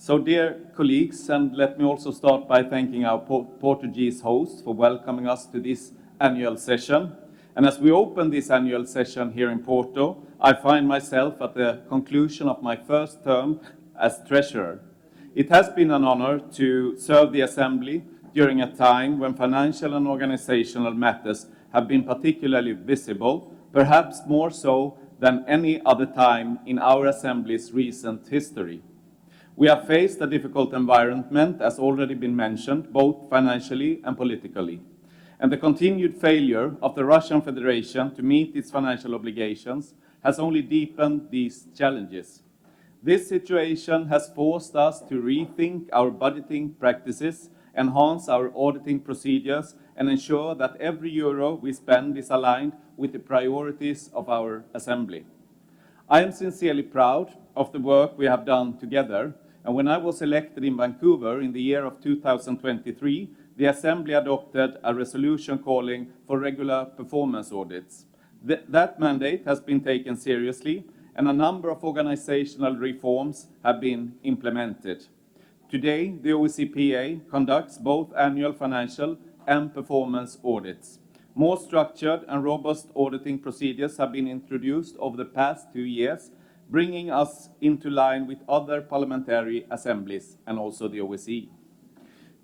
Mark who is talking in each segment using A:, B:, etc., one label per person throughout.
A: So dear colleagues, and let me also start by thanking our Portuguese host for welcoming us to this annual session. And as we open this annual session here in Porto, I find myself at the conclusion of my first term as treasurer. It has been an honor to serve the Assembly during a time when financial and organizational matters have been particularly visible, perhaps more so than any other time in our Assembly's recent history. We have faced a difficult environment, as already been mentioned, both financially and politically. And the continued failure of the Russian Federation to meet its financial obligations has only deepened these challenges. This situation has forced us to rethink our budgeting practices, enhance our auditing procedures, and ensure that every euro we spend is aligned with the priorities of our Assembly. I am sincerely proud of the work we have done together, and when I was elected in Vancouver in the year of 2023, the Assembly adopted a resolution calling for regular performance audits. That mandate has been taken seriously, and a number of organizational reforms have been implemented. Today, the OSCE conducts both annual financial and performance audits. More structured and robust auditing procedures have been introduced over the past 2 years, bringing us into line with other parliamentary assemblies and also the OSCE.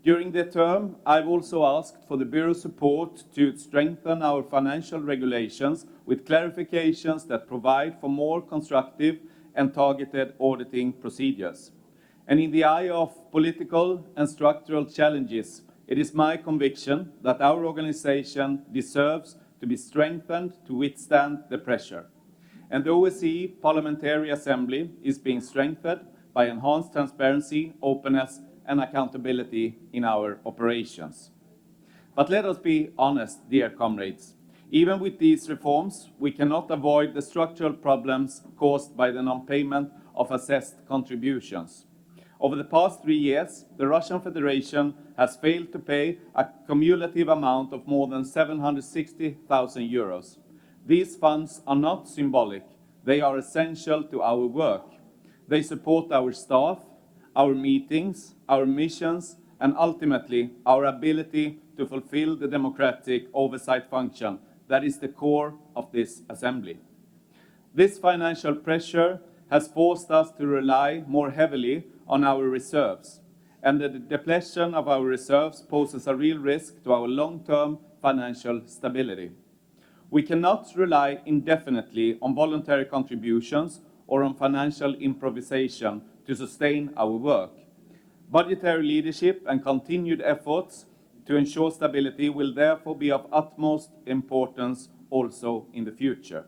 A: During the term, I've also asked for the Bureau's support to strengthen our financial regulations with clarifications that provide for more constructive and targeted auditing procedures. And in the eye of political and structural challenges, it is my conviction that our organization deserves to be strengthened to withstand the pressure. And the OSCE Parliamentary Assembly is being strengthened by enhanced transparency, openness, and accountability in our operations. But let us be honest, dear comrades. Even with these reforms, we cannot avoid the structural problems caused by the non-payment of assessed contributions. Over the past 3 years, the Russian Federation has failed to pay a cumulative amount of more than 760,000 euros. These funds are not symbolic, they are essential to our work. They support our staff, our meetings, our missions, and ultimately our ability to fulfill the democratic oversight function that is the core of this Assembly. This financial pressure has forced us to rely more heavily on our reserves, and the depletion of our reserves poses a real risk to our long-term financial stability. We cannot rely indefinitely on voluntary contributions or on financial improvisation to sustain our work. Budgetary leadership and continued efforts to ensure stability will therefore be of utmost importance also in the future.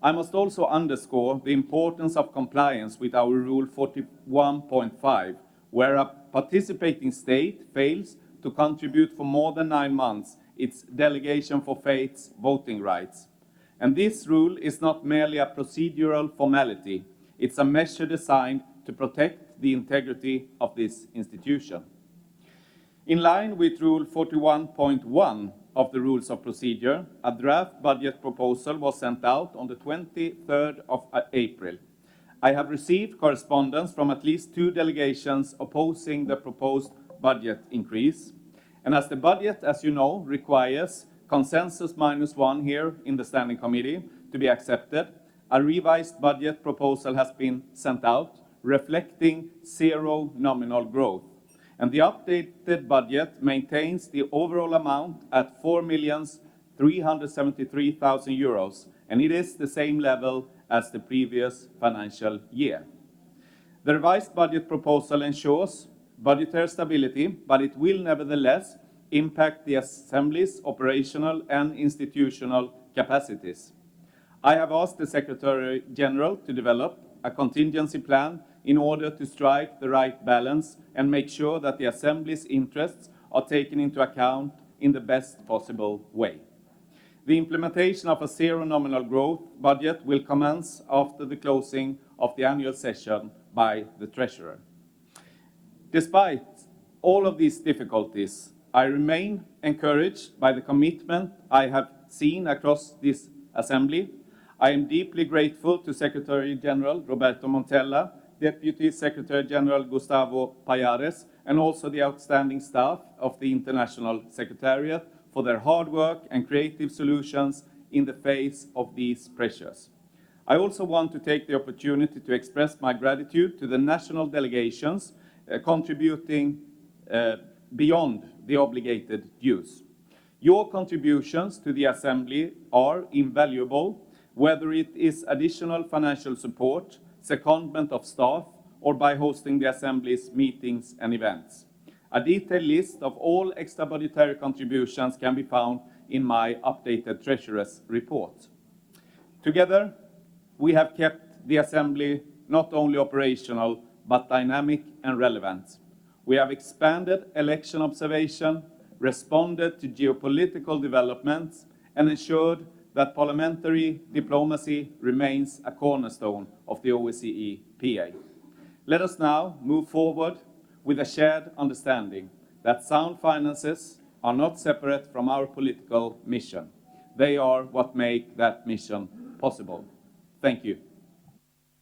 A: I must also underscore the importance of compliance with our Rule 41.5, where a participating state fails to contribute for more than 9 months its delegation for faith's voting rights. And this rule is not merely a procedural formality, it's a measure designed to protect the integrity of this institution. In line with Rule 41.1 of the Rules of Procedure, a draft budget proposal was sent out on the 23rd of April. I have received correspondence from at least 2 delegations opposing the proposed budget increase. And as the budget, as you know, requires consensus -1 here in the Standing Committee to be accepted, a revised budget proposal has been sent out, reflecting 0 nominal growth. And the updated budget maintains the overall amount at 4,373,000 euros, and it is the same level as the previous financial year. The revised budget proposal ensures budgetary stability, but it will nevertheless impact the Assembly's operational and institutional capacities. I have asked the Secretary General to develop a contingency plan in order to strike the right balance and make sure that the Assembly's interests are taken into account in the best possible way. The implementation of a 0 nominal growth budget will commence after the closing of the annual session by the Treasurer. Despite all of these difficulties, I remain encouraged by the commitment I have seen across this Assembly. I am deeply grateful to Secretary General Roberto Montella, Deputy Secretary General Gustavo Payares, and also the outstanding staff of the International Secretariat for their hard work and creative solutions in the face of these pressures. I also want to take the opportunity to express my gratitude to the national delegations contributing beyond the obligated dues. Your contributions to the Assembly are invaluable, whether it is additional financial support, secondment of staff, or by hosting the Assembly's meetings and events. A detailed list of all extra budgetary contributions can be found in my updated Treasurer's report. Together, we have kept the Assembly not only operational, but dynamic and relevant. We have expanded election observation, responded to geopolitical developments, and ensured that parliamentary diplomacy remains a cornerstone of the OSCE PA. Let us now move forward with a shared understanding that sound finances are not separate from our political mission. They are what make that mission possible. Thank you.